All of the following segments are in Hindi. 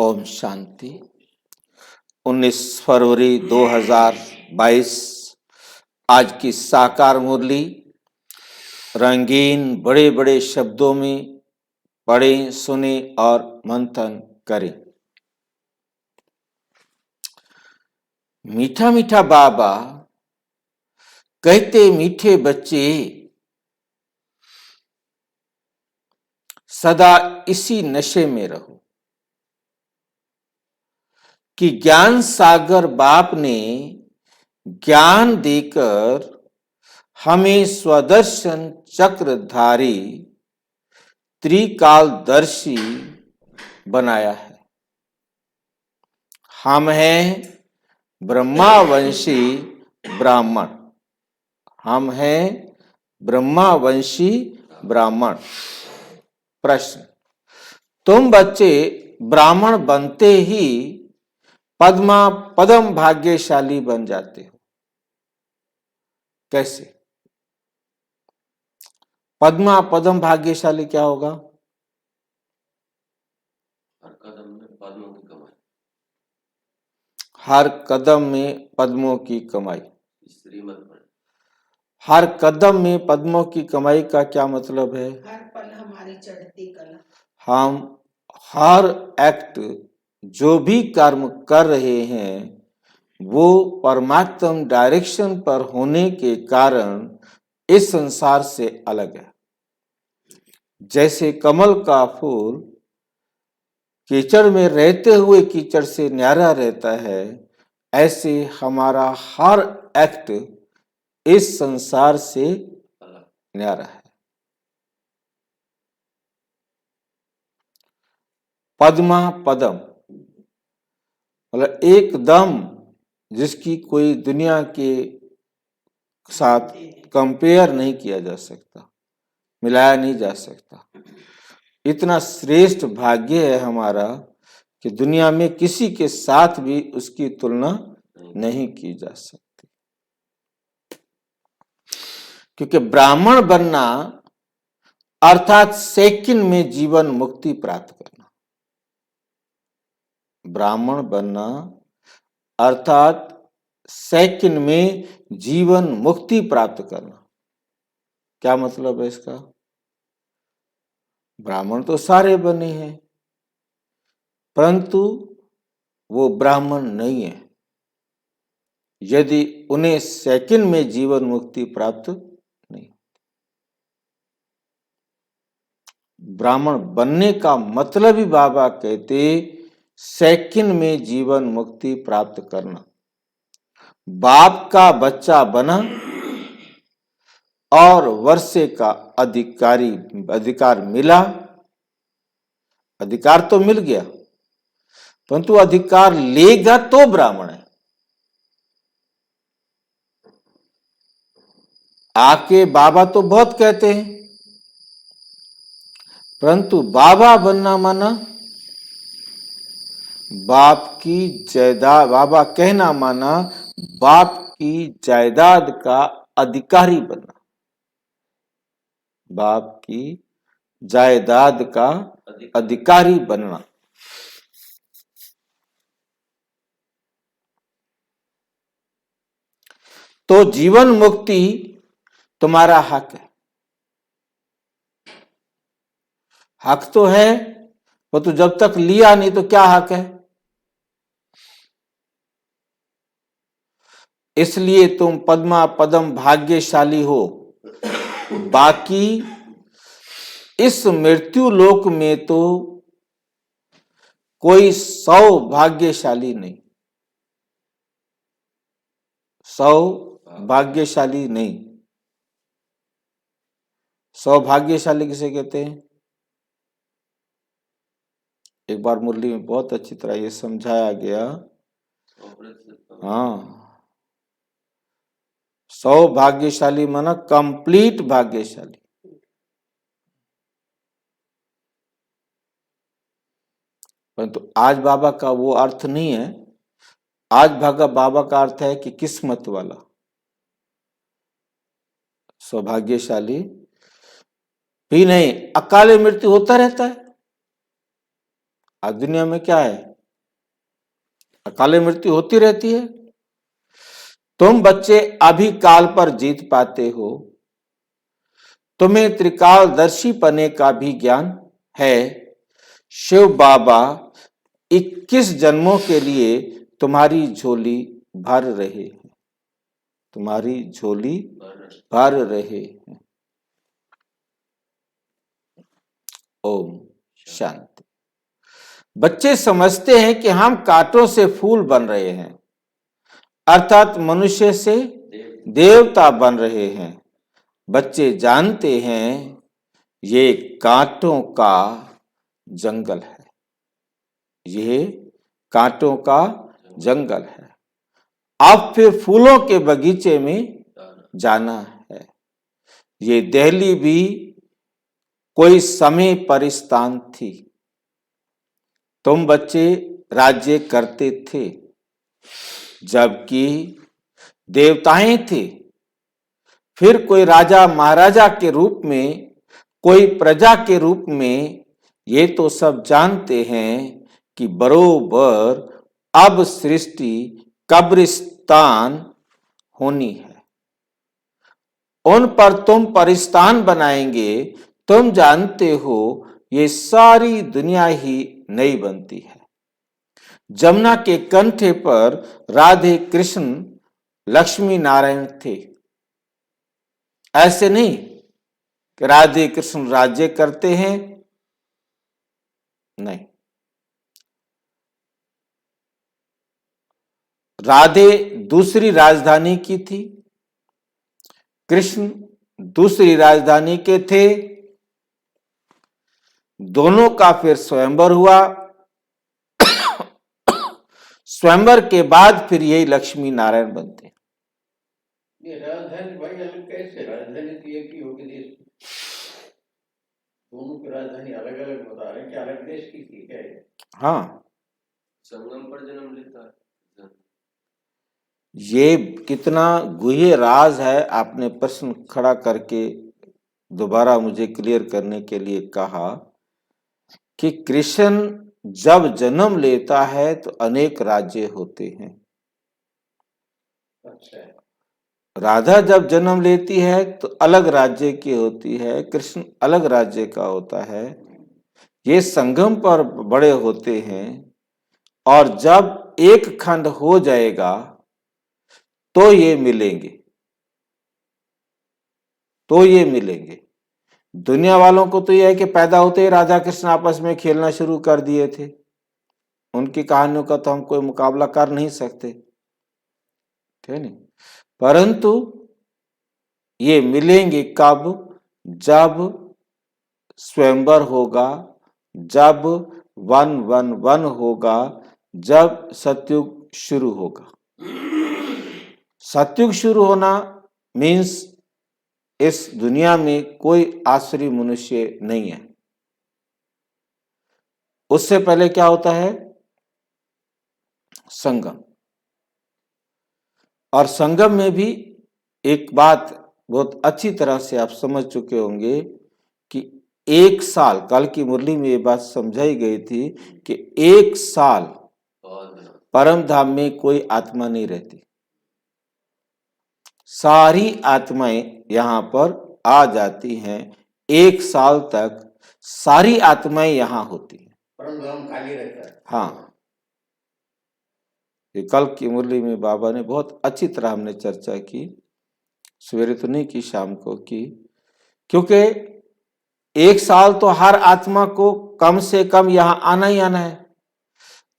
ओम शांति। 19 फरवरी 2022 आज की साकार मुरली रंगीन बड़े बड़े शब्दों में पढ़ें, सुने और मंथन करें। मीठा मीठा बाबा कहते, मीठे बच्चे सदा इसी नशे में रहो कि ज्ञान सागर बाप ने ज्ञान देकर हमें स्वदर्शन चक्रधारी त्रिकालदर्शी बनाया है। हम हैं ब्रह्मावंशी ब्राह्मण। हम हैं ब्रह्मावंशी ब्राह्मण। प्रश्न, तुम बच्चे ब्राह्मण बनते ही पदम भाग्यशाली बन जाते हो। कैसे? पदम भाग्यशाली क्या होगा? हर कदम में पद्मों की कमाई। हर कदम में पद्मों की कमाई। श्रीमत पर हर कदम में पद्मों की कमाई का क्या मतलब है? हर पल हमारी चढ़ती कला। हम हर एक्ट जो भी कर्म कर रहे हैं वो परमात्म डायरेक्शन पर होने के कारण इस संसार से अलग है। जैसे कमल का फूल कीचड़ में रहते हुए कीचड़ से न्यारा रहता है, ऐसे हमारा हर एक्ट इस संसार से न्यारा है। पद्मा पदम मतलब एकदम जिसकी कोई दुनिया के साथ कंपेयर नहीं किया जा सकता, मिलाया नहीं जा सकता। इतना श्रेष्ठ भाग्य है हमारा कि दुनिया में किसी के साथ भी उसकी तुलना नहीं की जा सकती। क्योंकि ब्राह्मण बनना अर्थात सेकंड में जीवन मुक्ति प्राप्त करना। ब्राह्मण बनना अर्थात सेकंड में जीवन मुक्ति प्राप्त करना। क्या मतलब है इसका? ब्राह्मण तो सारे बने हैं, परंतु वो ब्राह्मण नहीं है यदि उन्हें सेकंड में जीवन मुक्ति प्राप्त नहीं। ब्राह्मण बनने का मतलब ही बाबा कहते सेकंड में जीवन मुक्ति प्राप्त करना। बाप का बच्चा बना और वर्षे का अधिकार मिला। अधिकार तो मिल गया, परंतु अधिकार लेगा तो ब्राह्मण है। आके बाबा तो बहुत कहते हैं, परंतु बाबा बनना माना बाप की जायदाद, बाबा कहना माना बाप की जायदाद का अधिकारी बनना। बाप की जायदाद का अधिकारी बनना। तो जीवन मुक्ति तुम्हारा हक है। हक तो है, वो तो जब तक लिया नहीं तो क्या हक है? इसलिए तुम पदम भाग्यशाली हो। बाकी इस मृत्यु लोक में तो कोई सौभाग्यशाली नहीं। सौभाग्यशाली नहीं। सौभाग्यशाली किसे कहते हैं? एक बार मुरली में बहुत अच्छी तरह ये समझाया गया। हाँ, सौभाग्यशाली माना कंप्लीट भाग्यशाली। परंतु आज बाबा का वो अर्थ नहीं है। आज बाबा का अर्थ है कि किस्मत वाला। सौभाग्यशाली भी नहीं, अकाले मृत्यु होता रहता है। आज दुनिया में क्या है? अकाले मृत्यु होती रहती है। तुम बच्चे अभी काल पर जीत पाते हो, तुम्हें त्रिकालदर्शी पने का भी ज्ञान है। शिव बाबा 21 जन्मों के लिए तुम्हारी झोली भर रहे हैं, तुम्हारी झोली भर रहे हैं। ओम शांति। बच्चे समझते हैं कि हम कांटों से फूल बन रहे हैं, अर्थात मनुष्य से देवता बन रहे हैं। बच्चे जानते हैं ये कांटों का जंगल है, ये कांटों का जंगल है। अब फिर फूलों के बगीचे में जाना है। ये दिल्ली भी कोई समय पर स्थान थी। तुम बच्चे राज्य करते थे, जबकि देवताएं थे। फिर कोई राजा महाराजा के रूप में, कोई प्रजा के रूप में। ये तो सब जानते हैं कि बरोबर अब सृष्टि कब्रिस्तान होनी है। उन पर तुम परिस्तान बनाएंगे। तुम जानते हो ये सारी दुनिया ही नई बनती है। जमुना के कंठे पर राधे कृष्ण लक्ष्मी नारायण थे। ऐसे नहीं कि राधे कृष्ण राज्य करते हैं, नहीं। राधे दूसरी राजधानी की थी, कृष्ण दूसरी राजधानी के थे। दोनों का फिर स्वयंवर हुआ। स्वयंवर के बाद फिर यही लक्ष्मी नारायण बनते। ये राजधानी भाई अलग कैसे? राजधानी तो एक ही होगी देश की। दोनों की राजधानी अलग अलग बता रहे हैं कि अलग देश की थी क्या ये? हाँ, संगम पर जन्म लेता है। ये कितना गुह्य राज है। आपने प्रश्न खड़ा करके दोबारा मुझे क्लियर करने के लिए कहा कि कृष्ण जब जन्म लेता है तो अनेक राज्य होते हैं। अच्छा, राधा जब जन्म लेती है तो अलग राज्य की होती है, कृष्ण अलग राज्य का होता है। ये संगम पर बड़े होते हैं, और जब एक खंड हो जाएगा तो ये मिलेंगे, तो ये मिलेंगे। दुनिया वालों को तो यह है कि पैदा होते ही राधा कृष्ण आपस में खेलना शुरू कर दिए थे। उनकी कहानियों का तो हम कोई मुकाबला कर नहीं सकते, ठीक है। परंतु ये मिलेंगे कब? जब स्वयंवर होगा, जब 111 होगा, जब सतयुग शुरू होगा। सतयुग शुरू होना मीन्स इस दुनिया में कोई आसुरी मनुष्य नहीं है। उससे पहले क्या होता है? संगम। और संगम में भी एक बात बहुत अच्छी तरह से आप समझ चुके होंगे कि 1 साल, कल की मुरली में ये बात समझाई गई थी कि 1 साल परम धाम में कोई आत्मा नहीं रहती। सारी आत्माएं यहां पर आ जाती हैं। 1 साल तक सारी आत्माएं यहां होती हैं। परम धाम खाली रहता है। हाँ, ये कल की मुरली में बाबा ने बहुत अच्छी तरह हमने चर्चा की। सवेरे तो नहीं की, शाम को की, क्योंकि 1 साल तो हर आत्मा को कम से कम यहां आना ही आना है।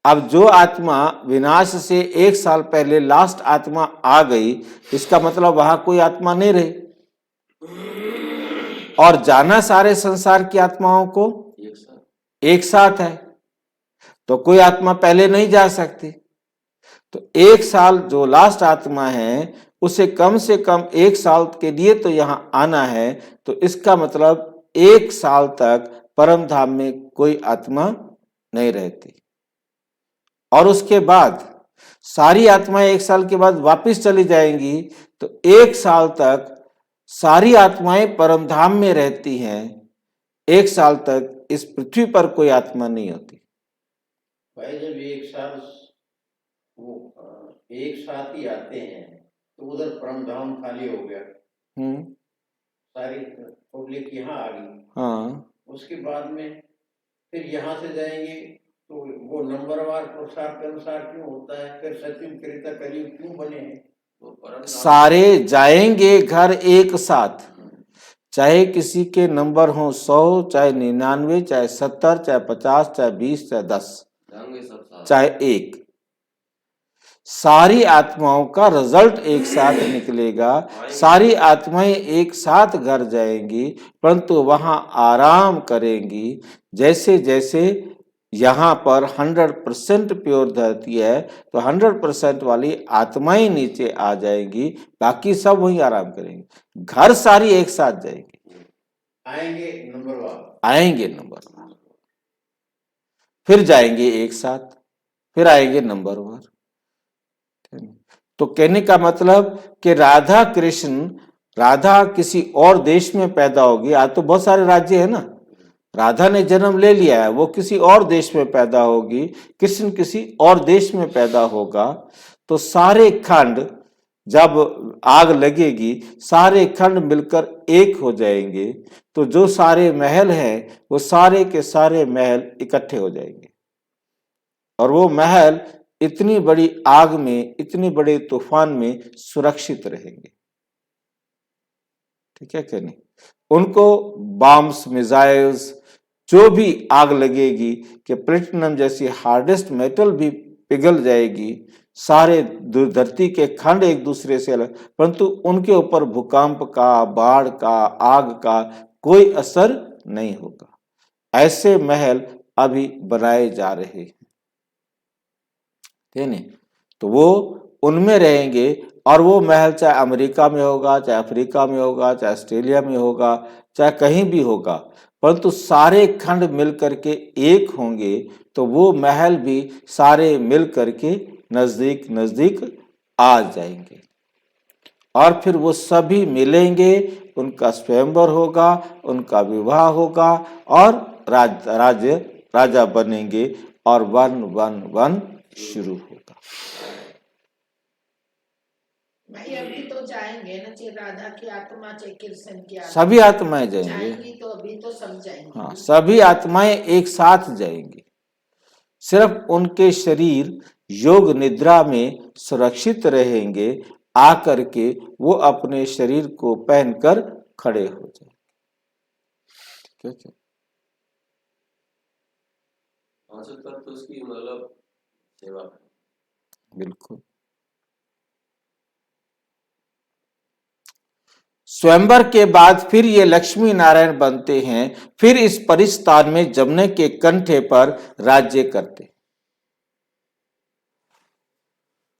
अब जो आत्मा विनाश से 1 साल पहले लास्ट आत्मा आ गई, इसका मतलब वहां कोई आत्मा नहीं रही। और जाना सारे संसार की आत्माओं को एक साथ है, तो कोई आत्मा पहले नहीं जा सकती। तो 1 साल जो लास्ट आत्मा है उसे कम से कम 1 साल के लिए तो यहां आना है। तो इसका मतलब 1 साल तक परम धाम में कोई आत्मा नहीं रहती। और उसके बाद सारी आत्माएं 1 साल के बाद वापस चली जाएंगी। तो 1 साल तक सारी आत्माएं परम धाम में रहती हैं। 1 साल तक इस पृथ्वी पर कोई आत्मा नहीं होती। भाई जब 1 साल वो एक साथ ही आते हैं तो उधर परम धाम खाली हो गया, सारी पब्लिक यहाँ आ गई। हाँ, उसके बाद में फिर यहाँ से जाएंगे तो वो नंबरवार प्रसार के अनुसार क्यों होता है, फिर सचिव त्रेता कलयुग क्यों बने हैं? वो परम धाम सारे जाएंगे घर एक साथ, चाहे किसी के नंबर हो 100, चाहे 99, चाहे 70, चाहे 50, चाहे 20, चाहे 10, जाएंगे सब साथ। चाहे 1, सारी आत्माओं का रिजल्ट एक साथ निकलेगा। सारी आत्माएं एक साथ घर जाएंगी, परंतु वहां आराम करेंगी। जैसे जैसे यहाँ पर 100% प्योर धरती है तो 100% वाली आत्माएं नीचे आ जाएंगी, बाकी सब वहीं आराम करेंगे। घर सारी एक साथ जाएंगी, आएंगे नंबरवार, आएंगे नंबरवार, फिर जाएंगे एक साथ, फिर आएंगे नंबरवार। तो कहने का मतलब कि राधा कृष्ण, राधा किसी और देश में पैदा होगी। आज तो बहुत सारे राज्य है ना, राधा ने जन्म ले लिया है, वो किसी और देश में पैदा होगी, कृष्ण किसी और देश में पैदा होगा। तो सारे खंड जब आग लगेगी, सारे खंड मिलकर एक हो जाएंगे, तो जो सारे महल हैं वो सारे के सारे महल इकट्ठे हो जाएंगे, और वो महल इतनी बड़ी आग में, इतनी बड़े तूफान में सुरक्षित रहेंगे। ठीक है कि नहीं? उनको बॉम्ब्स, मिसाइल्स, जो भी आग लगेगी कि प्लेटिनम जैसी हार्डेस्ट मेटल भी पिघल जाएगी, सारे धरती के खंड एक दूसरे से अलग, परंतु उनके ऊपर भूकंप का, बाढ़ का, आग का कोई असर नहीं होगा। ऐसे महल अभी बनाए जा रहे हैं, ठीक है? तो वो उनमें रहेंगे, और वो महल चाहे अमेरिका में होगा, चाहे अफ्रीका में होगा, चाहे ऑस्ट्रेलिया में होगा, चाहे कहीं भी होगा, परंतु सारे खंड मिल करके एक होंगे, तो वो महल भी सारे मिल करके नजदीक नजदीक आ जाएंगे, और फिर वो सभी मिलेंगे, उनका स्वयंवर होगा, उनका विवाह होगा, और राजा बनेंगे, और वन शुरू होगा। भाई अभी तो जाएंगे ना, चाहे राधा की आत्मा चाहे कृष्ण की आत्मा, सभी आत्माएं जाएंगे। जाएंगी तो अभी तो सब जाएंगे। हाँ, सभी आत्माएं एक साथ जाएंगी, सिर्फ उनके शरीर योग निद्रा में सुरक्षित रहेंगे, आकर के वो अपने शरीर को पहनकर खड़े हो जाएंगे। ठीक है? पांचों तत्व उसकी मतलब सेवा है। बिल्कुल। स्वयंवर के बाद फिर ये लक्ष्मी नारायण बनते हैं, फिर इस परिस्थान में जमुना के कंठे पर राज्य करते।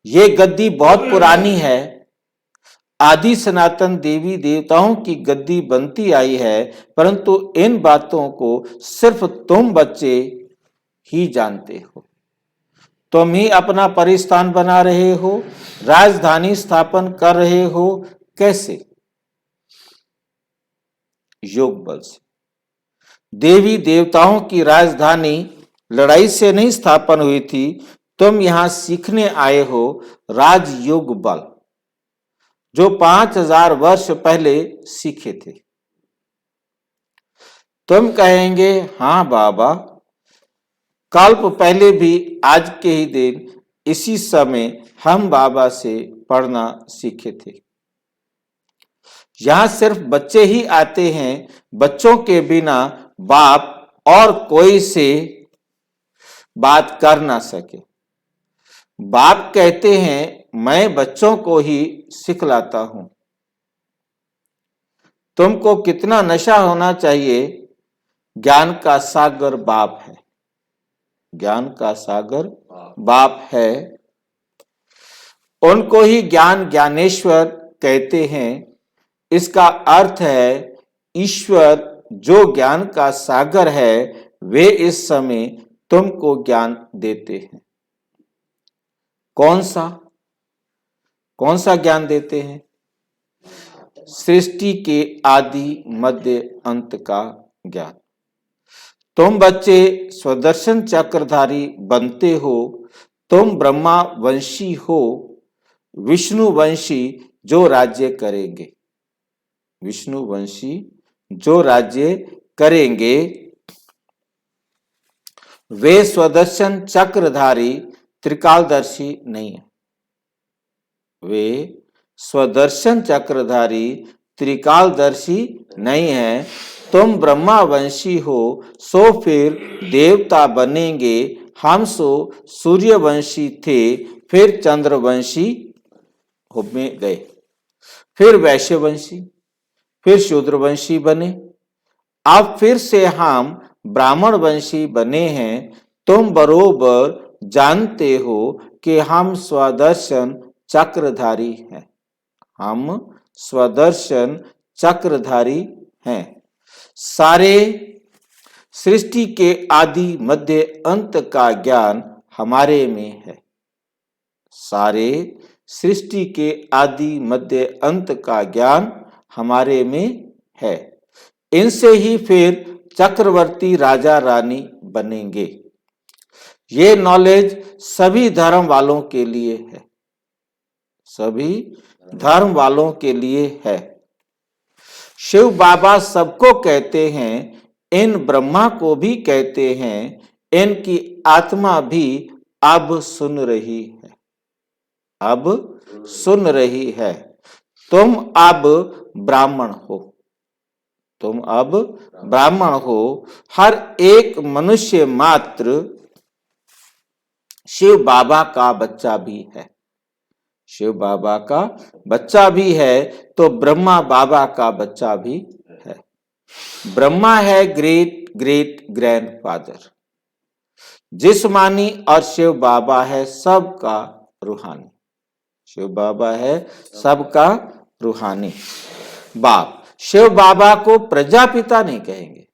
ये गद्दी बहुत पुरानी है, आदि सनातन देवी देवताओं की गद्दी बनती आई है, परंतु इन बातों को सिर्फ तुम बच्चे ही जानते हो। तुम ही अपना परिस्थान बना रहे हो, राजधानी स्थापन कर रहे हो। कैसे? योग बल से। देवी देवताओं की राजधानी लड़ाई से नहीं स्थापन हुई थी, तुम यहां सीखने आए हो राजयोग बल, जो 5000 वर्ष पहले सीखे थे। तुम कहेंगे, हाँ बाबा, कल्प पहले भी आज के ही दिन इसी समय हम बाबा से पढ़ना सीखे थे। यहां सिर्फ बच्चे ही आते हैं, बच्चों के बिना बाप और कोई से बात कर ना सके। बाप कहते हैं, मैं बच्चों को ही सिखलाता हूं। तुमको कितना नशा होना चाहिए, ज्ञान का सागर बाप है, ज्ञान का सागर बाप है। उनको ही ज्ञान ज्ञानेश्वर कहते हैं। इसका अर्थ है ईश्वर जो ज्ञान का सागर है, वे इस समय तुमको ज्ञान देते हैं। कौन सा ज्ञान देते हैं? सृष्टि के आदि मध्य अंत का ज्ञान। तुम बच्चे स्वदर्शन चक्रधारी बनते हो, तुम ब्रह्मा वंशी हो, विष्णु वंशी जो राज्य करेंगे, विष्णु वंशी जो राज्य करेंगे, वे स्वदर्शन चक्रधारी त्रिकालदर्शी नहीं है। वे स्वदर्शन चक्रधारी त्रिकालदर्शी नहीं है। तुम ब्रह्मा वंशी हो, सो फिर देवता बनेंगे। हम सो सूर्यवंशी थे, फिर चंद्रवंशी में गए, फिर वैश्यवंशी, फिर शूद्रवंशी बने। अब फिर से हम ब्राह्मण वंशी बने हैं। तुम बरोबर जानते हो कि हम स्वदर्शन चक्रधारी हैं। हम स्वदर्शन चक्रधारी हैं। सारे सृष्टि के आदि मध्य अंत का ज्ञान हमारे में है। सारे सृष्टि के आदि मध्य अंत का ज्ञान हमारे में है। इनसे ही फिर चक्रवर्ती राजा रानी बनेंगे। ये नॉलेज सभी धर्म वालों के लिए है, सभी धर्म वालों के लिए है। शिव बाबा सबको कहते हैं, इन ब्रह्मा को भी कहते हैं, इनकी आत्मा भी अब सुन रही है, अब सुन रही है। तुम अब ब्राह्मण हो, तुम अब ब्राह्मण हो। हर एक मनुष्य मात्र शिव बाबा का बच्चा भी है। शिव बाबा का बच्चा भी है तो ब्रह्मा बाबा का बच्चा भी है। ब्रह्मा है ग्रेट ग्रेट ग्रैंडफादर जिस्मानी, और शिव बाबा है सबका रूहानी। शिव बाबा है सबका रूहानी बाप। शिव बाबा को प्रजापिता नहीं कहेंगे।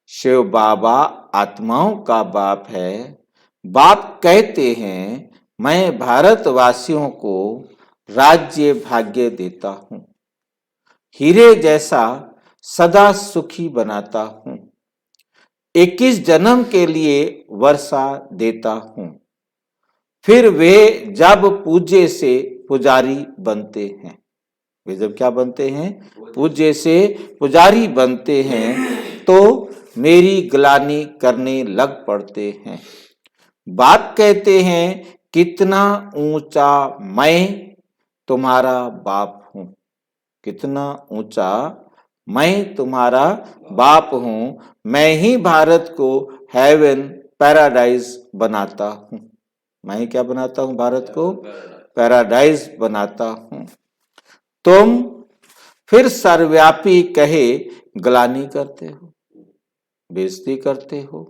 शिव बाबा आत्माओं का बाप है। बाप कहते हैं, मैं भारतवासियों को राज्य भाग्य देता हूं, हीरे जैसा सदा सुखी बनाता हूं, 21 जन्म के लिए वर्षा देता हूं। फिर वे जब पूज्य से पुजारी बनते हैं, वे जब क्या बनते हैं? पूज्य से पुजारी बनते हैं तो मेरी ग्लानि करने लग पड़ते हैं। बाप कहते हैं, कितना ऊंचा मैं तुम्हारा बाप हूं, कितना ऊंचा मैं तुम्हारा बाप हूं। मैं ही भारत को हेवन पैराडाइज बनाता हूं। मैं ही क्या बनाता हूं? भारत को पैराडाइज बनाता हूं। तुम फिर सर्वव्यापी कहे ग्लानि करते हो, बेइज्जती करते हो।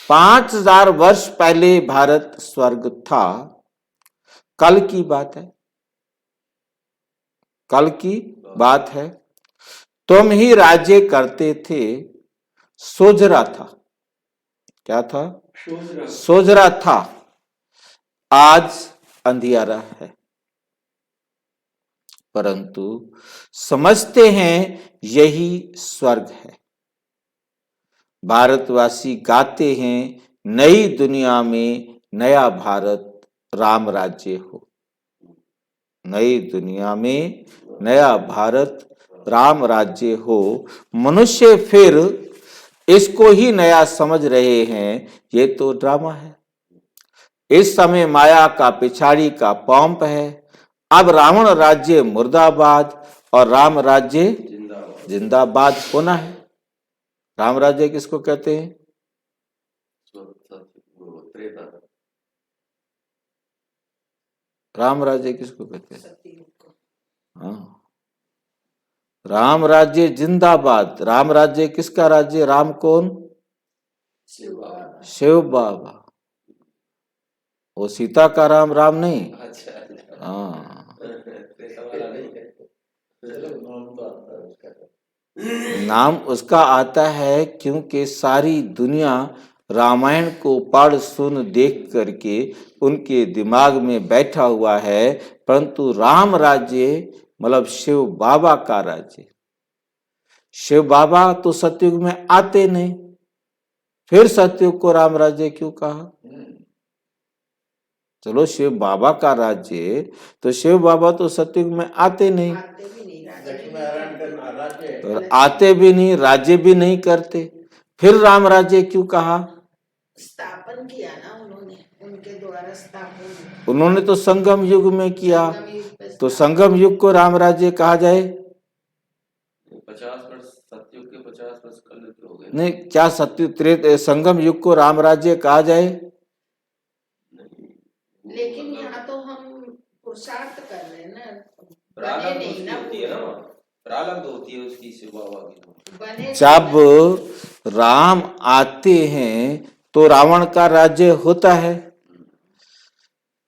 5000 वर्ष पहले भारत स्वर्ग था। कल की बात है, कल की बात है। तुम ही राज्य करते थे। सोजरा था, क्या था? सोजरा था। आज अंधियारा है। परंतु समझते हैं यही स्वर्ग है। भारतवासी गाते हैं, नई दुनिया में नया भारत राम राज्य हो। नई दुनिया में नया भारत राम राज्य हो। मनुष्य फिर इसको ही नया समझ रहे हैं, ये तो ड्रामा है। इस समय माया का पिछाड़ी का पंप है। अब रावण राज्य मुर्दाबाद और राम राज्य जिंदाबाद होना है। राम राज्य किसको कहते हैं? राम राज्य किसको कहते हैं? हाँ, राम राज्य जिंदाबाद। राम राज्य किसका राज्य? राम कौन? शिव बाबा। वो सीता का राम, राम नहीं। हाँ, नाम उसका आता है क्योंकि सारी दुनिया रामायण को पढ़ सुन देख करके उनके दिमाग में बैठा हुआ है। परंतु राम राज्य मतलब शिव बाबा का राज्य। शिव बाबा तो सतयुग में आते नहीं, फिर सतयुग को राम राज्य क्यों कहा? चलो शिव बाबा का राज्य, तो शिव बाबा तो सतयुग में आते नहीं, आते भी नहीं, राजा भी लक्ष्मी नहीं नारायण करते। करना राज्य और आते भी नहीं, राज्य भी नहीं करते, फिर राम राज्य क्यों कहा? स्थापन किया ना उन्होंने, उनके द्वारा स्थापन। उन्होंने तो संगम युग में किया, संगम युग पे तो स्थापन। संगम युग को राम राज्य कहा जाए? 50 वर्ष सतयुग के 50 वर्ष कलयुग हो गए। नहीं, क्या संगम युग को राम राज्य कहा जाए? लेकिन यहाँ तो हम पुरुषार्थ कर रहे हैं ना, बने प्रारब्ध नहीं उसकी ना होती है ना, प्रारब्ध होती है उसकी शिव बाबा की। बने जब राम आते हैं तो रावण का राज्य होता है,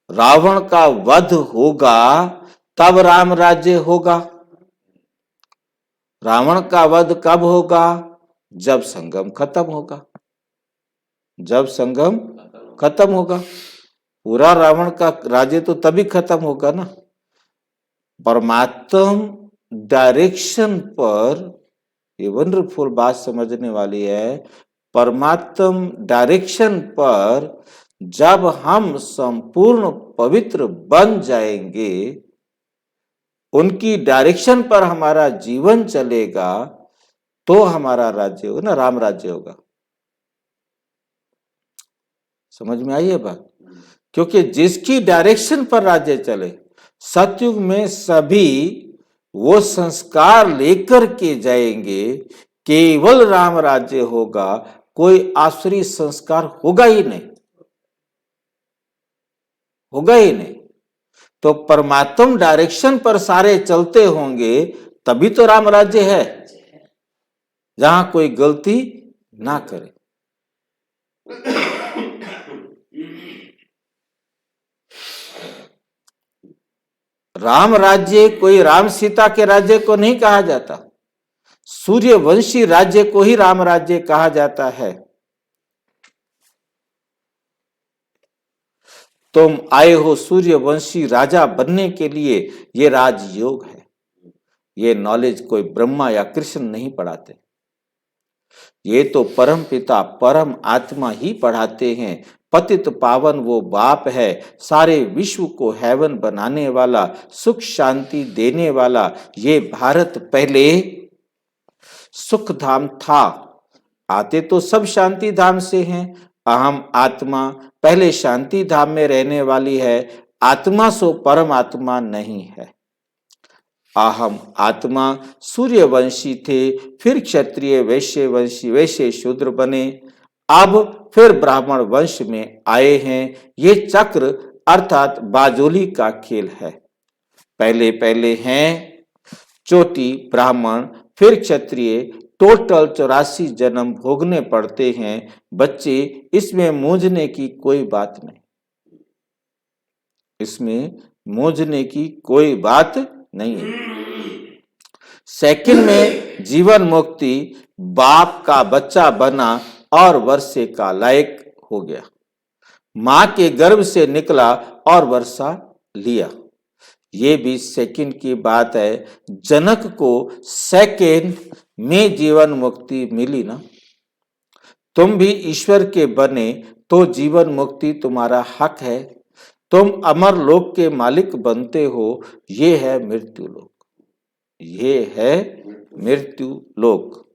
रावण का वध होगा तब राम राज्य होगा। रावण का वध कब होगा? जब संगम खत्म होगा, जब संगम खत्म होगा। पूरा रावण का राज्य तो तभी खत्म होगा ना। परमात्म डायरेक्शन पर, ये वंडरफुल बात समझने वाली है, परमात्म डायरेक्शन पर जब हम संपूर्ण पवित्र बन जाएंगे, उनकी डायरेक्शन पर हमारा जीवन चलेगा, तो हमारा राज्य होगा ना, राम राज्य होगा। समझ में आई है बात? क्योंकि जिसकी डायरेक्शन पर राज्य चले, सतयुग में सभी वो संस्कार लेकर के जाएंगे, केवल राम राज्य होगा, कोई आसुरी संस्कार होगा ही नहीं, होगा ही नहीं। तो परमात्म डायरेक्शन पर सारे चलते होंगे, तभी तो राम राज्य है, जहां कोई गलती ना करे। राम राज्य कोई राम सीता के राज्य को नहीं कहा जाता, सूर्यवंशी राज्य को ही राम राज्य कहा जाता है। तुम आए हो सूर्यवंशी राजा बनने के लिए, ये राजयोग है। ये नॉलेज कोई ब्रह्मा या कृष्ण नहीं पढ़ाते, ये तो परम पिता परम आत्मा ही पढ़ाते हैं। पतित पावन वो बाप है, सारे विश्व को हेवन बनाने वाला, सुख शांति देने वाला। ये भारत पहले सुख धाम था, आते तो सब शांति धाम से हैं। अहम आत्मा पहले शांति धाम में रहने वाली है, आत्मा सो परम आत्मा नहीं है। अहम आत्मा सूर्यवंशी थे, फिर क्षत्रिय वैश्य वंशी, वैश्य शूद्र बने, अब फिर ब्राह्मण वंश में आए हैं। ये चक्र अर्थात बाजोली का खेल है। पहले पहले हैं चोटी ब्राह्मण, फिर क्षत्रिय, टोटल 84 जन्म भोगने पड़ते हैं बच्चे। इसमें मूंझने की कोई बात नहीं, इसमें मूंझने की कोई बात नहीं है। सेकंड में जीवन मुक्ति, बाप का बच्चा बना और वर्षे का लायक हो गया, मां के गर्भ से निकला और वर्षा लिया। ये भी सेकंड की बात है। जनक को सेकंड में जीवन मुक्ति मिली ना। तुम भी ईश्वर के बने तो जीवन मुक्ति तुम्हारा हक है। तुम अमर लोक के मालिक बनते हो, ये है मृत्यु लोक, ये है मृत्यु लोक।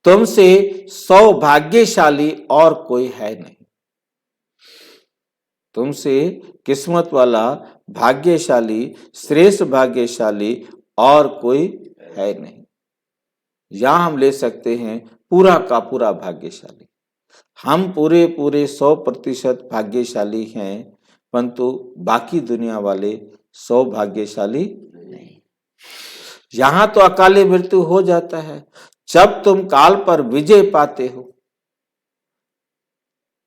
तुमसे सौभाग्यशाली और कोई है नहीं, तुमसे किस्मत वाला, भाग्यशाली, श्रेष्ठ भाग्यशाली और कोई है नहीं। यहां हम ले सकते हैं पूरा का पूरा भाग्यशाली। हम पूरे 100% भाग्यशाली हैं, परंतु बाकी दुनिया वाले सौभाग्यशाली नहीं। यहां तो अकाले मृत्यु हो जाता है जब तुम काल पर विजय पाते हो।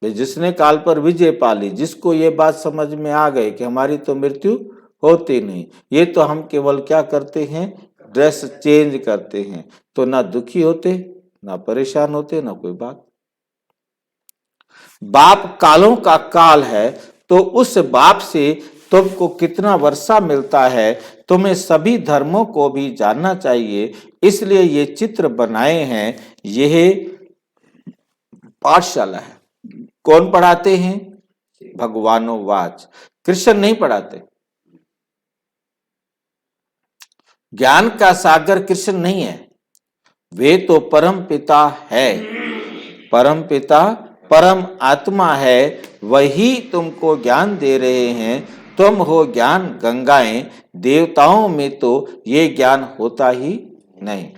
जिसने काल पर विजय पाली, जिसको ये बात समझ में आ गई कि हमारी तो मृत्यु होती नहीं, ये तो हम केवल क्या करते हैं, ड्रेस चेंज करते हैं, तो ना दुखी होते ना परेशान होते ना कोई बात। बाप कालों का काल है, तो उस बाप से तुमको कितना वर्षा मिलता है, तुम्हें सभी धर्मों को भी जानना चाहिए। इसलिए ये चित्र बनाए हैं। यह पाठशाला है। कौन पढ़ाते हैं? भगवानो वाच। कृष्ण नहीं पढ़ाते। ज्ञान का सागर कृष्ण नहीं है, वे तो परम पिता है। परम पिता परम आत्मा है, वही तुमको ज्ञान दे रहे हैं। तुम हो ज्ञान गंगाएं, देवताओं में तो ये ज्ञान होता ही नहीं।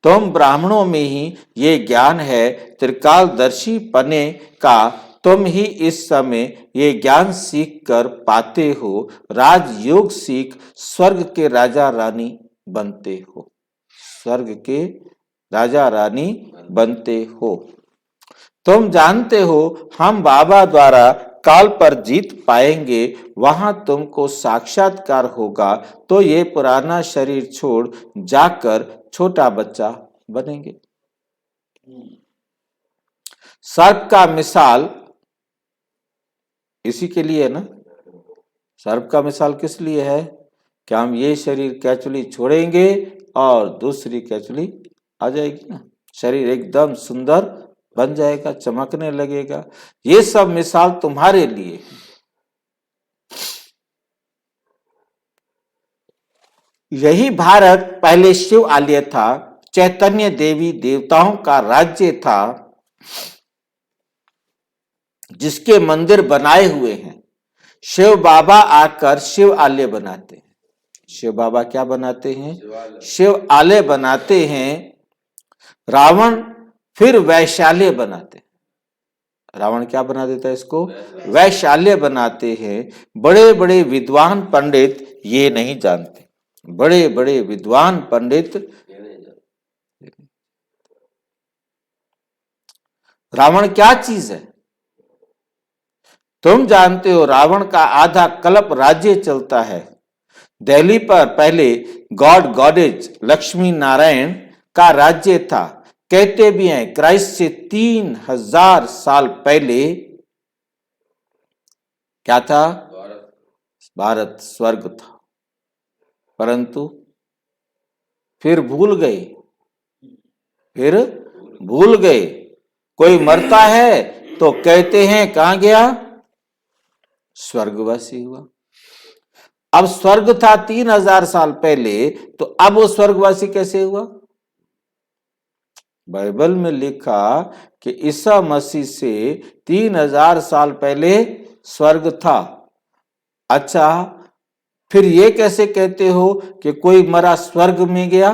तुम ब्राह्मणों में ही ये ज्ञान है, त्रिकालदर्शी पने का तुम ही इस समय ये ज्ञान सीख कर पाते हो। राजयोग सीख स्वर्ग के राजा रानी बनते हो। स्वर्ग के राजा रानी बनते हो। तुम जानते हो हम बाबा द्वारा काल पर जीत पाएंगे, वहां तुमको साक्षात्कार होगा, तो ये पुराना शरीर छोड़ जाकर छोटा बच्चा बनेंगे। सर्प का मिसाल इसी के लिए है ना। सर्प का मिसाल किस लिए है? कि हम ये शरीर कैचुली छोड़ेंगे और दूसरी कैचुली आ जाएगी ना, शरीर एकदम सुंदर बन जाएगा, चमकने लगेगा। ये सब मिसाल तुम्हारे लिए। यही भारत पहले शिव आलय था, चैतन्य देवी देवताओं का राज्य था, जिसके मंदिर बनाए हुए हैं। शिव बाबा आकर शिव आलय बनाते हैं। शिव बाबा क्या बनाते हैं? शिव आलय बनाते हैं। रावण फिर वैशाल्य बनाते हैं। रावण क्या बना देता है इसको? वैशाल्य बनाते हैं। बड़े बड़े विद्वान पंडित ये नहीं जानते। बड़े बड़े विद्वान पंडित रावण क्या चीज है? तुम जानते हो रावण का आधा कल्प राज्य चलता है। दिल्ली पर पहले गॉड गॉडेज लक्ष्मी नारायण का राज्य था। कहते भी हैं क्राइस्ट से 3000 साल पहले क्या था? भारत स्वर्ग था। परंतु फिर भूल गए। कोई मरता है तो कहते हैं कहां गया? स्वर्गवासी हुआ। अब स्वर्ग था 3000 साल पहले, तो अब वो स्वर्गवासी कैसे हुआ? बाइबल में लिखा कि ईसा मसीह से 3000 साल पहले स्वर्ग था। अच्छा, फिर ये कैसे कहते हो कि कोई मरा स्वर्ग में गया?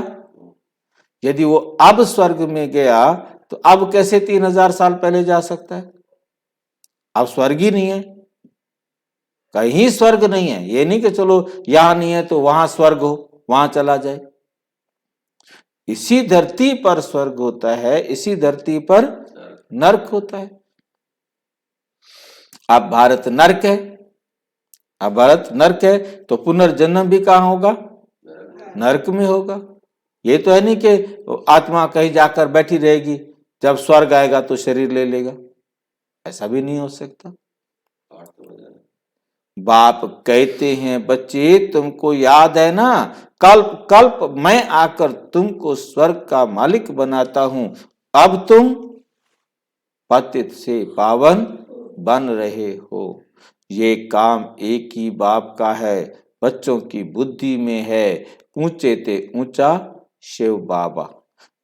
यदि वो अब स्वर्ग में गया तो अब कैसे 3000 साल पहले जा सकता है? अब स्वर्ग ही नहीं है, कहीं स्वर्ग नहीं है। ये नहीं कि चलो यहां नहीं है तो वहां स्वर्ग हो, वहां चला जाए। इसी धरती पर स्वर्ग होता है, इसी धरती पर नर्क होता है। अब भारत नर्क है, अब भारत नर्क है तो पुनर्जन्म भी कहां होगा? नर्क में होगा। ये तो है नहीं कि आत्मा कहीं जाकर बैठी रहेगी, जब स्वर्ग आएगा तो शरीर ले लेगा। ऐसा भी नहीं हो सकता। बाप कहते हैं बच्चे तुमको याद है ना, कल्प कल्प मैं आकर तुमको स्वर्ग का मालिक बनाता हूं। अब तुम पतित से पावन बन रहे हो। ये काम एक ही बाप का है, बच्चों की बुद्धि में है। ऊंचे ते ऊंचा शिव बाबा।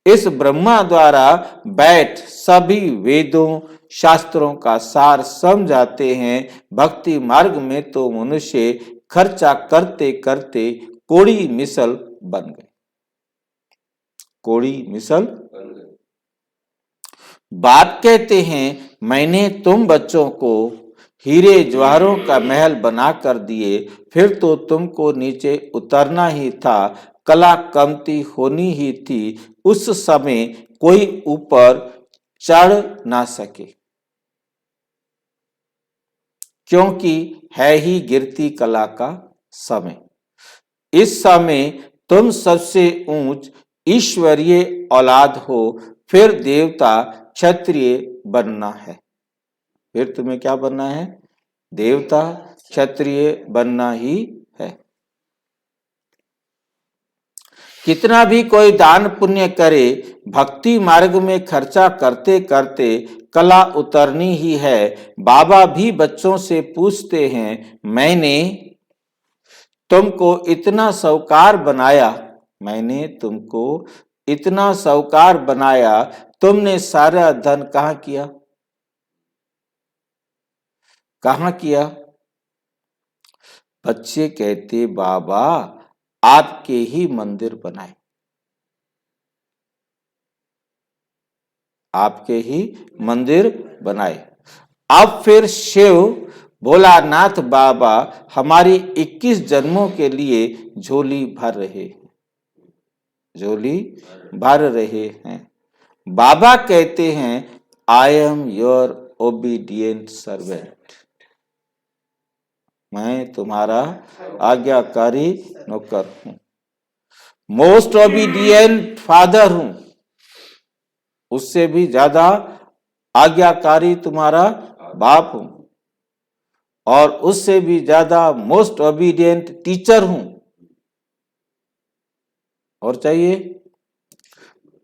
इस ब्रह्मा द्वारा बैठ सभी वेदों शास्त्रों का सार समझाते हैं। भक्ति मार्ग में तो मनुष्य खर्चा करते करते कोड़ी मिसल बन गए। कोड़ी मिसल बाप कहते हैं मैंने तुम बच्चों को हीरे जवाहरों का महल बना कर दिए, फिर तो तुमको नीचे उतरना ही था। कला कमती होनी ही थी, उस समय कोई ऊपर चढ़ ना सके, क्योंकि है ही गिरती कला का समय। इस समय तुम सबसे ऊंच ईश्वरीय औलाद हो, फिर देवता क्षत्रिय बनना है। फिर तुम्हें क्या बनना है? देवता क्षत्रिय बनना ही है। कितना भी कोई दान पुण्य करे, भक्ति मार्ग में खर्चा करते करते कला उतरनी ही है। बाबा भी बच्चों से पूछते हैं, मैंने तुमको इतना साहूकार बनाया, मैंने तुमको इतना साहूकार बनाया, तुमने सारा धन कहाँ किया? कहाँ किया? बच्चे कहते, बाबा आपके ही मंदिर बनाए, आपके ही मंदिर बनाए। अब फिर शिव भोलानाथ बाबा हमारी 21 जन्मों के लिए झोली भर रहे हैं, झोली भर रहे हैं। बाबा कहते हैं, I am your obedient servant, मैं तुम्हारा आज्ञाकारी नौकर हूं, मोस्ट ओबीडियंट फादर हूं, उससे भी ज्यादा आज्ञाकारी तुम्हारा बाप हूं, और उससे भी ज्यादा मोस्ट ओबीडियंट टीचर हूं। और चाहिए?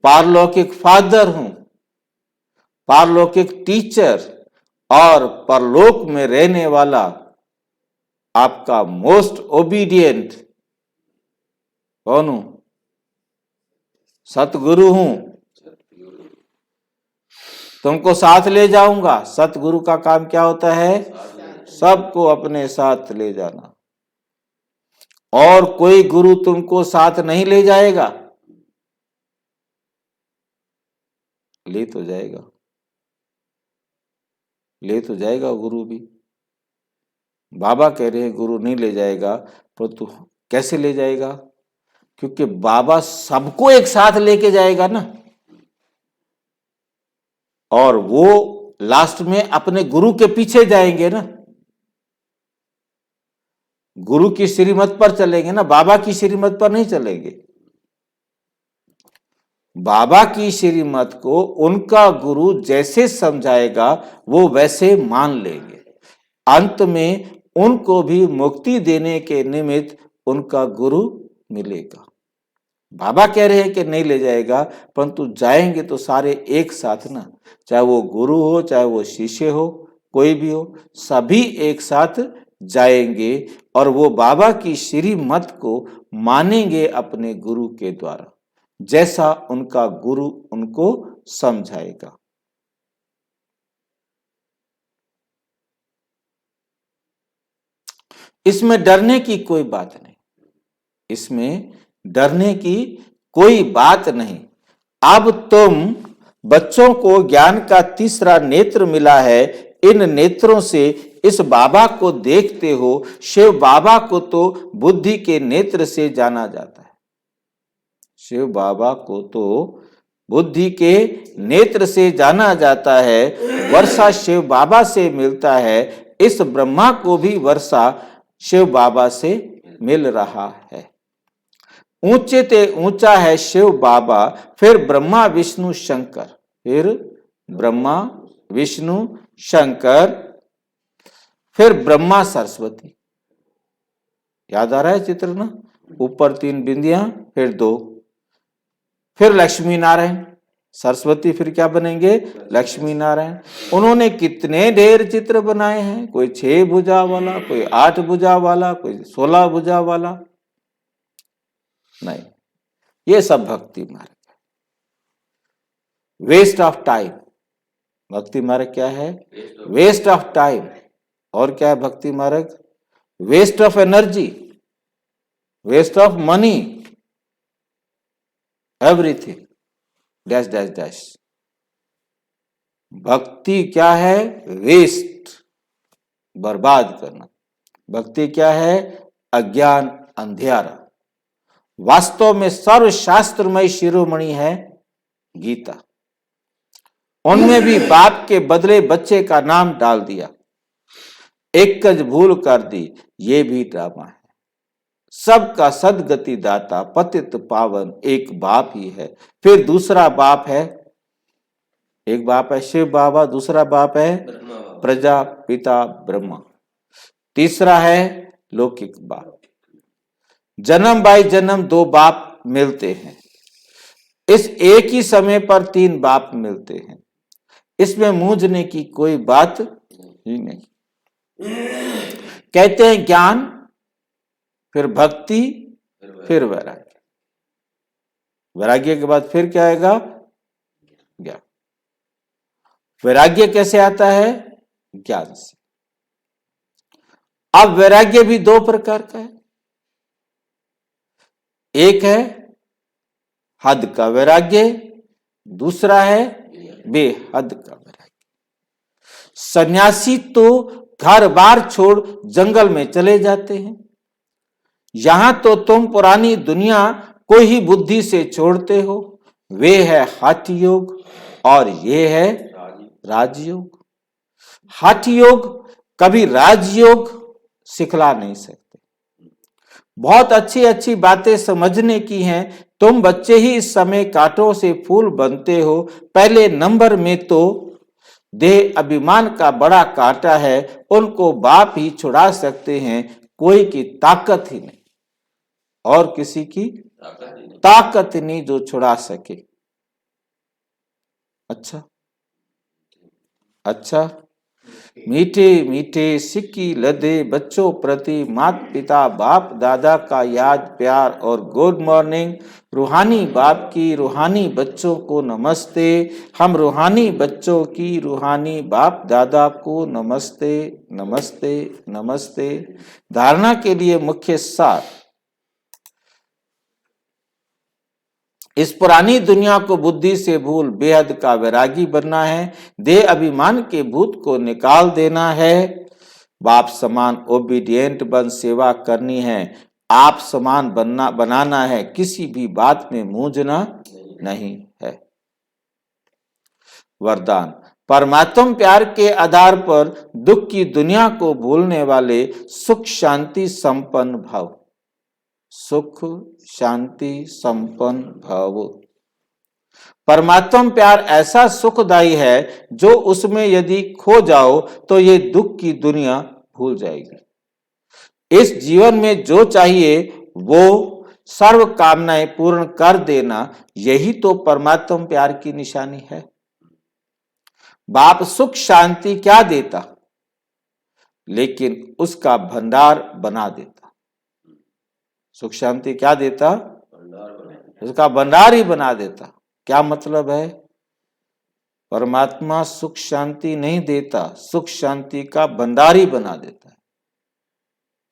पारलौकिक फादर हूं, पारलौकिक टीचर, और परलोक में रहने वाला आपका मोस्ट ओबीडियंट कौन हूं? सतगुरु हूं। तुमको साथ ले जाऊंगा। सतगुरु का काम क्या होता है? सबको अपने साथ ले जाना। और कोई गुरु तुमको साथ नहीं ले जाएगा? ले तो जाएगा, ले तो जाएगा गुरु भी। बाबा कह रहे हैं गुरु नहीं ले जाएगा, परंतु कैसे ले जाएगा? क्योंकि बाबा सबको एक साथ लेके जाएगा ना, और वो लास्ट में अपने गुरु के पीछे जाएंगे ना, गुरु की श्रीमत पर चलेंगे ना, बाबा की श्रीमत पर नहीं चलेंगे। बाबा की श्रीमत को उनका गुरु जैसे समझाएगा वो वैसे मान लेंगे। अंत में उनको भी मुक्ति देने के निमित्त उनका गुरु मिलेगा। बाबा कह रहे हैं कि नहीं ले जाएगा, परंतु जाएंगे तो सारे एक साथ ना, चाहे वो गुरु हो, चाहे वो शिष्य हो, कोई भी हो, सभी एक साथ जाएंगे और वो बाबा की श्रीमत को मानेंगे अपने गुरु के द्वारा, जैसा उनका गुरु उनको समझाएगा। इसमें डरने की कोई बात नहीं, इसमें डरने की कोई बात नहीं। अब तुम बच्चों को ज्ञान का तीसरा नेत्र मिला है, इन नेत्रों से इस बाबा को देखते हो। शिव बाबा को तो बुद्धि के नेत्र से जाना जाता है, शिव बाबा को तो बुद्धि के नेत्र से जाना जाता है। वर्षा शिव बाबा से मिलता है, इस ब्रह्मा को भी वर्षा शिव बाबा से मिल रहा है। ऊंचे ते ऊंचा है शिव बाबा, फिर ब्रह्मा विष्णु शंकर, फिर ब्रह्मा विष्णु शंकर, फिर ब्रह्मा सरस्वती। याद आ रहा है चित्र ना? ऊपर 3 बिंदियां, फिर 2, फिर लक्ष्मी नारायण। सरस्वती फिर क्या बनेंगे? लक्ष्मी नारायण। उन्होंने कितने ढेर चित्र बनाए हैं, कोई 6 भुजा वाला, कोई 8 भुजा वाला, कोई 16 भुजा वाला। नहीं, ये सब भक्ति मार्ग है, वेस्ट ऑफ टाइम। भक्ति मार्ग क्या है? Waste of time. और क्या है भक्ति मार्ग? Waste of energy, waste of money, everything, dash dash dash. भक्ति क्या है? वेस्ट, बर्बाद करना। भक्ति क्या है? अज्ञान, अंधियारा। वास्तव में सर्वशास्त्रमय शिरोमणि है गीता। उनमें भी बाप के बदले बच्चे का नाम डाल दिया, एक कज भूल कर दी, ये भी ड्रामा है। सबका सदगति दाता पतित पावन एक बाप ही है। फिर दूसरा बाप है, एक बाप है शिव बाबा, दूसरा बाप है प्रजापिता ब्रह्मा, तीसरा है लौकिक बाप। जन्म बाई जन्म 2 बाप मिलते हैं। इस एक ही समय पर 3 बाप मिलते हैं। इसमें मूंझने की कोई बात ही नहीं। कहते हैं ज्ञान, फिर भक्ति, फिर वैराग्य। वैराग्य के बाद फिर क्या आएगा? ज्ञान। वैराग्य कैसे आता है? ज्ञान से। अब वैराग्य भी 2 प्रकार का है। एक है हद का वैराग्य, दूसरा है बेहद का वैराग्य। सन्यासी तो घर बार छोड़ जंगल में चले जाते हैं। यहां तो तुम पुरानी दुनिया को ही बुद्धि से छोड़ते हो। वे है हठ योग और ये है राजयोग। हठ योग कभी राजयोग सिखला नहीं सकते। बहुत अच्छी अच्छी बातें समझने की हैं। तुम बच्चे ही इस समय कांटों से फूल बनते हो। पहले नंबर में तो देह अभिमान का बड़ा कांटा है, उनको बाप ही छुड़ा सकते हैं। कोई की ताकत ही नहीं और किसी की ताकत नहीं जो छुड़ा सके। अच्छा, मीठे मीठे सिक्की लदे बच्चों प्रति माता पिता बाप दादा का याद प्यार और गुड मॉर्निंग। रूहानी बाप की रूहानी बच्चों को नमस्ते। हम रूहानी बच्चों की रूहानी बाप दादा को नमस्ते नमस्ते नमस्ते। धारणा के लिए मुख्य सार, इस पुरानी दुनिया को बुद्धि से भूल बेहद का वैरागी बनना है। देह अभिमान के भूत को निकाल देना है। बाप समान ओबीडिएंट बन सेवा करनी है। आप समान बनाना है। किसी भी बात में मूंझना नहीं है। वरदान, परमात्म प्यार के आधार पर दुख की दुनिया को भूलने वाले सुख शांति संपन्न भाव। सुख शांति संपन्न भाव। परमात्म प्यार ऐसा सुखदायी है जो उसमें यदि खो जाओ तो ये दुख की दुनिया भूल जाएगी। इस जीवन में जो चाहिए वो सर्व कामनाएं पूर्ण कर देना, यही तो परमात्म प्यार की निशानी है। बाप सुख शांति क्या देता, लेकिन उसका भंडार बना देता। सुख शांति क्या देता? उसका भंडार ही बना देता। क्या मतलब है? परमात्मा सुख शांति नहीं देता, सुख शांति का भंडार ही बना देता है,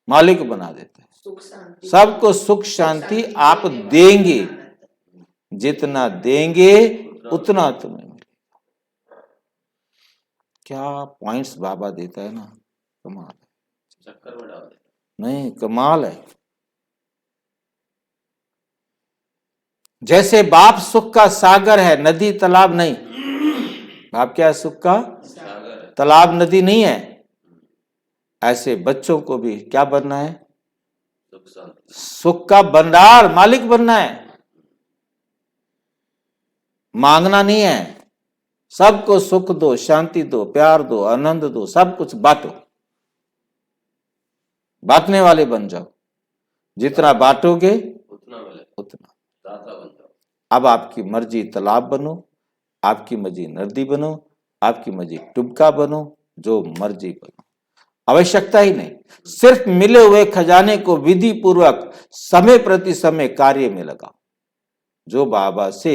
मालिक बना देता है। सबको सुख शांति आप देंगे, जितना देंगे उतना तुम्हें मिलेगा। क्या पॉइंट्स बाबा देता है ना, कमाल है। चक्कर में डाल देता नहीं, कमाल है। जैसे बाप सुख का सागर है, नदी तालाब नहीं। बाप क्या है? सुख का सागर, तालाब नदी नहीं है। ऐसे बच्चों को भी क्या बनना है? सुख का भंडार मालिक बनना है। मांगना नहीं है। सबको सुख दो, शांति दो, प्यार दो, आनंद दो, सब कुछ बांटो। बांटने वाले बन जाओ। जितना बांटोगे उतना। अब आपकी मर्जी तालाब बनो, आपकी मर्जी नदी बनो, आपकी मर्जी टुबका बनो, जो मर्जी बनो, आवश्यकता ही नहीं। सिर्फ मिले हुए खजाने को विधि पूर्वक समय प्रति समय कार्य में लगाओ। जो बाबा से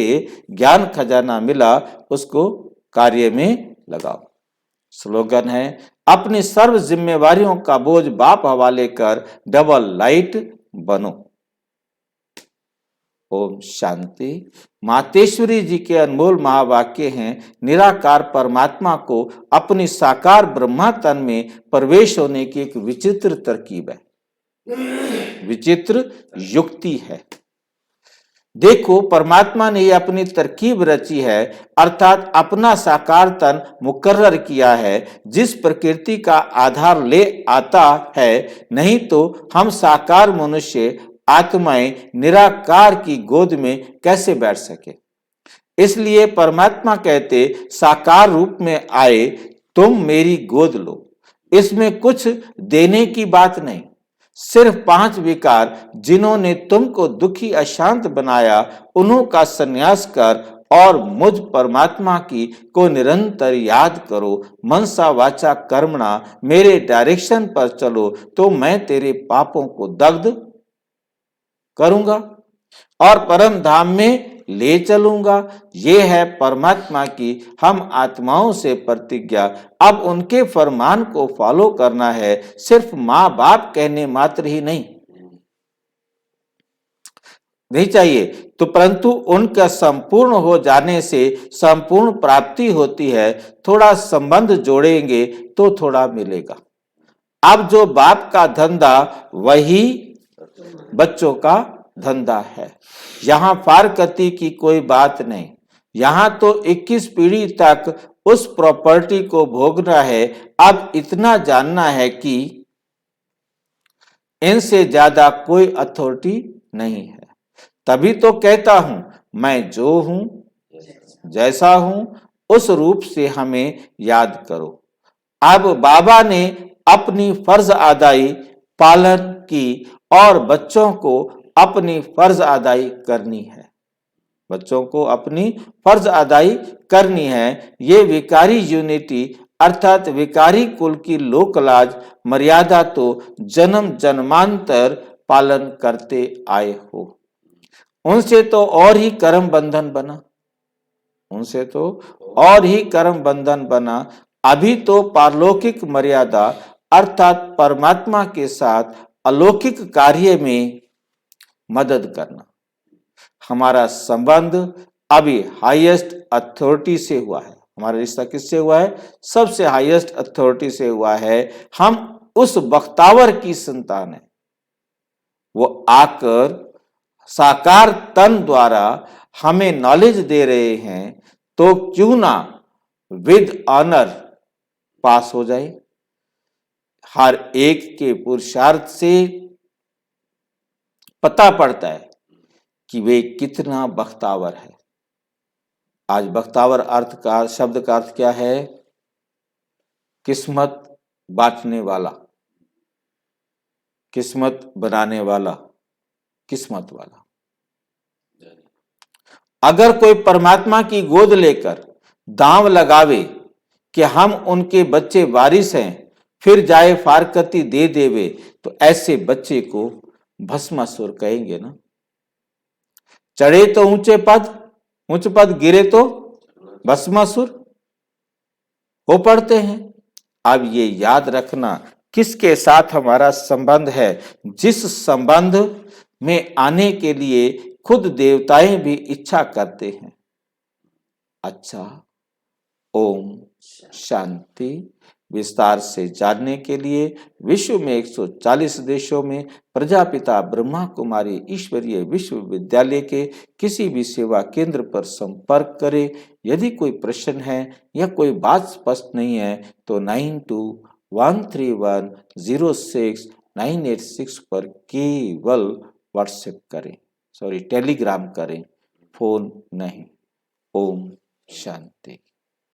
ज्ञान खजाना मिला उसको कार्य में लगाओ। स्लोगन है, अपनी सर्व जिम्मेवारियों का बोझ बाप हवाले कर डबल लाइट बनो। ओम शांति। मातेश्वरी जी के अनमोल महावाक्य हैं। निराकार परमात्मा को अपनी साकार ब्रह्मा तन में प्रवेश होने की एक विचित्र तरकीब है, विचित्र युक्ति है। देखो, परमात्मा ने यह अपनी तरकीब रची है, अर्थात अपना साकार तन मुकर्रर किया है, जिस प्रकृति का आधार ले आता है। नहीं तो हम साकार मनुष्य आत्माएं निराकार की गोद में कैसे बैठ सके। इसलिए परमात्मा कहते, साकार रूप में आए तुम मेरी गोद लो। इसमें कुछ देने की बात नहीं, सिर्फ 5 विकार जिन्होंने तुमको दुखी अशांत बनाया, उन्हों का संन्यास कर और मुझ परमात्मा की को निरंतर याद करो। मनसा वाचा कर्मणा मेरे डायरेक्शन पर चलो तो मैं तेरे पापों को दग्ध करूंगा और परम धाम में ले चलूंगा। ये है परमात्मा की हम आत्माओं से प्रतिज्ञा। अब उनके फरमान को फॉलो करना है, सिर्फ माँ बाप कहने मात्र ही नहीं चाहिए तो, परंतु उनका संपूर्ण हो जाने से संपूर्ण प्राप्ति होती है। थोड़ा संबंध जोड़ेंगे तो थोड़ा मिलेगा। अब जो बाप का धंधा वही बच्चों का धंधा है। यहाँ फारकती की कोई बात नहीं। यहाँ तो 21 पीढ़ी तक उस प्रॉपर्टी को भोगना है। अब इतना जानना है कि इनसे ज्यादा कोई अथॉरिटी नहीं है। तभी तो कहता हूं, मैं जो हूं जैसा हूं उस रूप से हमें याद करो। अब बाबा ने अपनी फर्ज अदाई पालन की और बच्चों को अपनी फर्ज अदाई करनी है। बच्चों को अपनी फर्ज अदाई करनी है। ये विकारी यूनिटी अर्थात विकारी कुल की लोकलाज मर्यादा तो जन्म जन्मांतर पालन करते आए हो। उनसे तो और ही कर्म बंधन बना, उनसे तो और ही कर्म बंधन बना। अभी तो पारलौकिक मर्यादा अर्थात परमात्मा के साथ अलौकिक कार्य में मदद करना। हमारा संबंध अभी हाईएस्ट अथॉरिटी से हुआ है। हमारा रिश्ता किससे हुआ है? सबसे हाईएस्ट अथॉरिटी से हुआ है। हम उस बख्तावर की संतान है। वो आकर साकार तन द्वारा हमें नॉलेज दे रहे हैं, तो क्यों ना विद ऑनर पास हो जाए। हर एक के पुरुषार्थ से पता पड़ता है कि वे कितना बख्तावर है। आज बख्तावर अर्थ का शब्द का अर्थ क्या है? किस्मत बांटने वाला, किस्मत बनाने वाला, किस्मत वाला। अगर कोई परमात्मा की गोद लेकर दांव लगावे कि हम उनके बच्चे वारिस हैं, फिर जाए फारकती दे देवे, तो ऐसे बच्चे को भस्मासुर कहेंगे ना। चढ़े तो ऊंचे पद, गिरे तो भस्मासुर हो पड़ते हैं। अब ये याद रखना किसके साथ हमारा संबंध है, जिस संबंध में आने के लिए खुद देवताएं भी इच्छा करते हैं। अच्छा, ओम शांति। विस्तार से जानने के लिए विश्व में 140 देशों में प्रजापिता ब्रह्मा कुमारी ईश्वरीय विश्वविद्यालय के किसी भी सेवा केंद्र पर संपर्क करें। यदि कोई प्रश्न है या कोई बात स्पष्ट नहीं है तो 9213106986 पर केवल व्हाट्सएप करें, टेलीग्राम करें, फोन नहीं। ओम शांति।